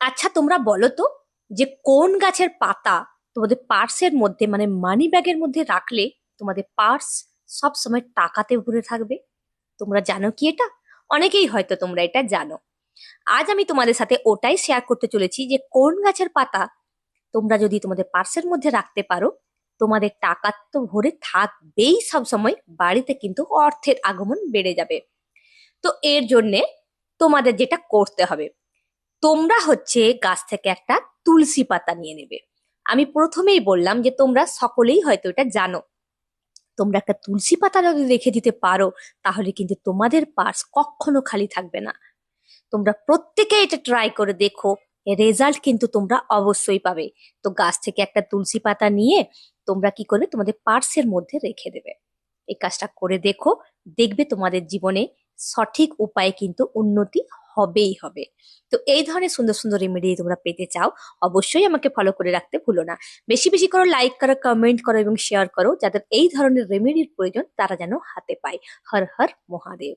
আচ্ছা তোমরা বলো তো, যে কোন গাছের পাতা তোমাদের পার্সের মধ্যে মানে মানি ব্যাগের মধ্যে রাখলে তোমাদের পার্স সব সময় টাকাতে ভরে থাকবে? তোমরা জানো কি এটা? অনেকেই হয়তো তোমরা এটা জানো। আজ আমি তোমাদের সাথে ওটাই শেয়ার করতে চলেছি যে কোন গাছের পাতা তোমরা যদি তোমাদের পার্সের মধ্যে রাখতে পারো, তোমাদের টাকা তো ভরে থাকবেই সব সময়, বাড়িতে কিন্তু অর্থের আগমন বেড়ে যাবে। তো এর জন্যে তোমাদের যেটা করতে হবে, তোমরা হচ্ছে গাছ থেকে একটা তুলসী পাতা নিয়ে নেবে। আমি প্রথমেই বললাম যে তোমরা সকলেই হয়তো এটা জানো। তোমরা একটা তুলসী পাতা যদি রেখে দিতে পারো, তাহলে কিন্তু তোমাদের পার্স কখনো খালি থাকবে না। তোমরা প্রত্যেকে এটা ট্রাই করে দেখো, রেজাল্ট কিন্তু তোমরা অবশ্যই পাবে। তো গাছ থেকে একটা তুলসী পাতা নিয়ে তোমরা কি করবে, তোমাদের পার্সের মধ্যে রেখে দেবে। এই কাজটা করে দেখো, দেখবে তোমাদের জীবনে সঠিক উপায়ে কিন্তু উন্নতি হবেই হবে। তো এই ধরনের সুন্দর সুন্দর রেমেডি তোমরা পেতে চাও, অবশ্যই আমাকে ফলো করে রাখতে ভুলো না। বেশি বেশি করো, লাইক করো, কমেন্ট করো এবং শেয়ার করো, যাদের এই ধরনের রেমেডির প্রয়োজন তারা যেন হাতে পায়। হর হর মহাদেব।